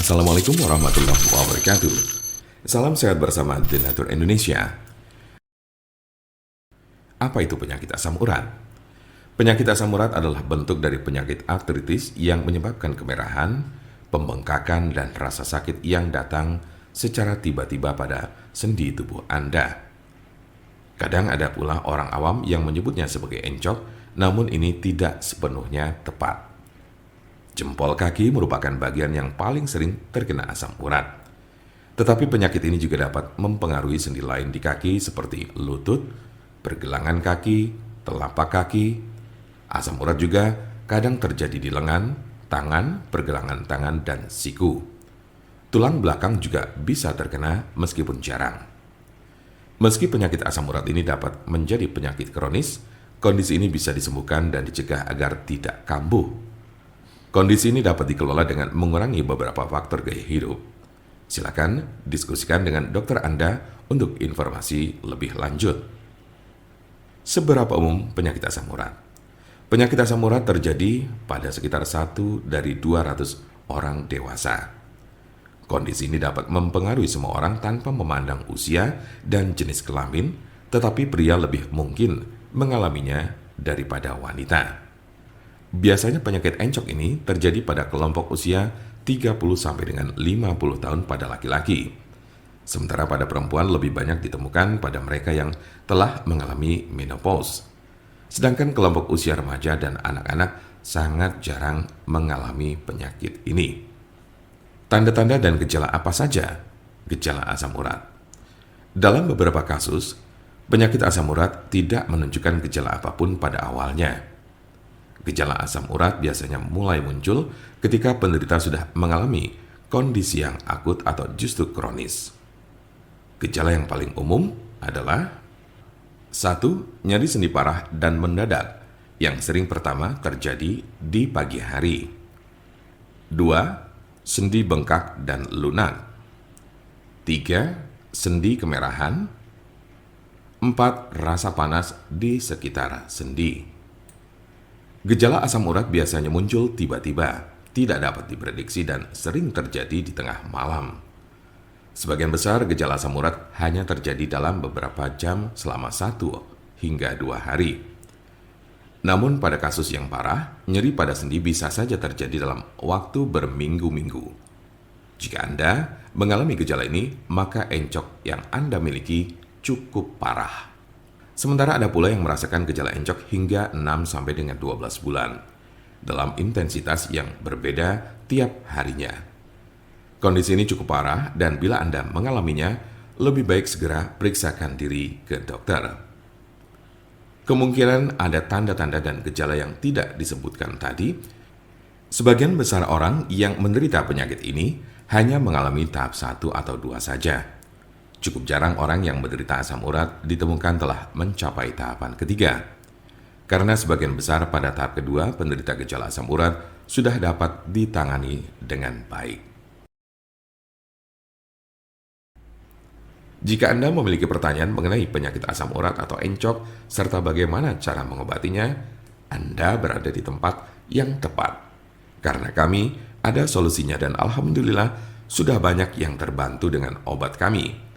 Assalamualaikum warahmatullahi wabarakatuh. Salam sehat bersama The Nature Indonesia. Apa itu penyakit asam urat? Penyakit asam urat adalah bentuk dari penyakit artritis yang menyebabkan kemerahan, pembengkakan, dan rasa sakit yang datang secara tiba-tiba pada sendi tubuh Anda. Kadang ada pula orang awam yang menyebutnya sebagai encok, namun ini tidak sepenuhnya tepat. Jempol kaki merupakan bagian yang paling sering terkena asam urat. Tetapi penyakit ini juga dapat mempengaruhi sendi lain di kaki seperti lutut, pergelangan kaki, telapak kaki. Asam urat juga kadang terjadi di lengan, tangan, pergelangan tangan, dan siku. Tulang belakang juga bisa terkena meskipun jarang. Meski penyakit asam urat ini dapat menjadi penyakit kronis, kondisi ini bisa disembuhkan dan dicegah agar tidak kambuh. Kondisi ini dapat dikelola dengan mengurangi beberapa faktor gaya hidup. Silakan diskusikan dengan dokter Anda untuk informasi lebih lanjut. Seberapa umum penyakit asam urat? Penyakit asam urat terjadi pada sekitar 1 dari 200 orang dewasa. Kondisi ini dapat mempengaruhi semua orang tanpa memandang usia dan jenis kelamin, tetapi pria lebih mungkin mengalaminya daripada wanita. Biasanya penyakit encok ini terjadi pada kelompok usia 30 sampai dengan 50 tahun pada laki-laki. Sementara pada perempuan lebih banyak ditemukan pada mereka yang telah mengalami menopause. Sedangkan kelompok usia remaja dan anak-anak sangat jarang mengalami penyakit ini. Tanda-tanda dan gejala apa saja gejala asam urat? Dalam beberapa kasus, penyakit asam urat tidak menunjukkan gejala apapun pada awalnya. Gejala asam urat biasanya mulai muncul ketika penderita sudah mengalami kondisi yang akut atau justru kronis. Gejala yang paling umum adalah 1. Nyeri sendi parah dan mendadak yang sering pertama terjadi di pagi hari. 2. Sendi bengkak dan lunak. 3. Sendi kemerahan. 4. Rasa panas di sekitar sendi. Gejala asam urat biasanya muncul tiba-tiba, tidak dapat diprediksi dan sering terjadi di tengah malam. Sebagian besar gejala asam urat hanya terjadi dalam beberapa jam selama 1 hingga 2 hari. Namun pada kasus yang parah, nyeri pada sendi bisa saja terjadi dalam waktu berminggu-minggu. Jika Anda mengalami gejala ini, maka encok yang Anda miliki cukup parah. Sementara ada pula yang merasakan gejala encok hingga 6 sampai dengan 12 bulan dalam intensitas yang berbeda tiap harinya. Kondisi ini cukup parah dan bila Anda mengalaminya, lebih baik segera periksakan diri ke dokter. Kemungkinan ada tanda-tanda dan gejala yang tidak disebutkan tadi. Sebagian besar orang yang menderita penyakit ini hanya mengalami tahap 1 atau 2 saja. Cukup jarang orang yang menderita asam urat ditemukan telah mencapai tahapan ketiga. Karena sebagian besar pada tahap kedua penderita gejala asam urat sudah dapat ditangani dengan baik. Jika Anda memiliki pertanyaan mengenai penyakit asam urat atau encok serta bagaimana cara mengobatinya, Anda berada di tempat yang tepat. Karena kami ada solusinya dan alhamdulillah sudah banyak yang terbantu dengan obat kami.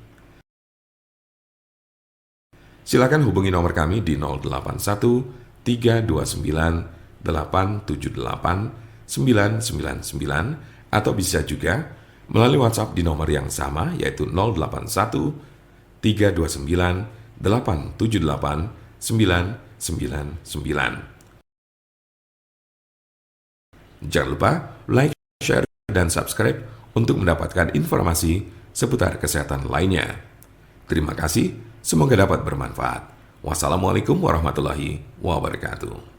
Silakan hubungi nomor kami di 081 329 878 999 atau bisa juga melalui WhatsApp di nomor yang sama yaitu 081 329 878 999. Jangan lupa like, share, dan subscribe untuk mendapatkan informasi seputar kesehatan lainnya. Terima kasih. Semoga dapat bermanfaat. Wassalamualaikum warahmatullahi wabarakatuh.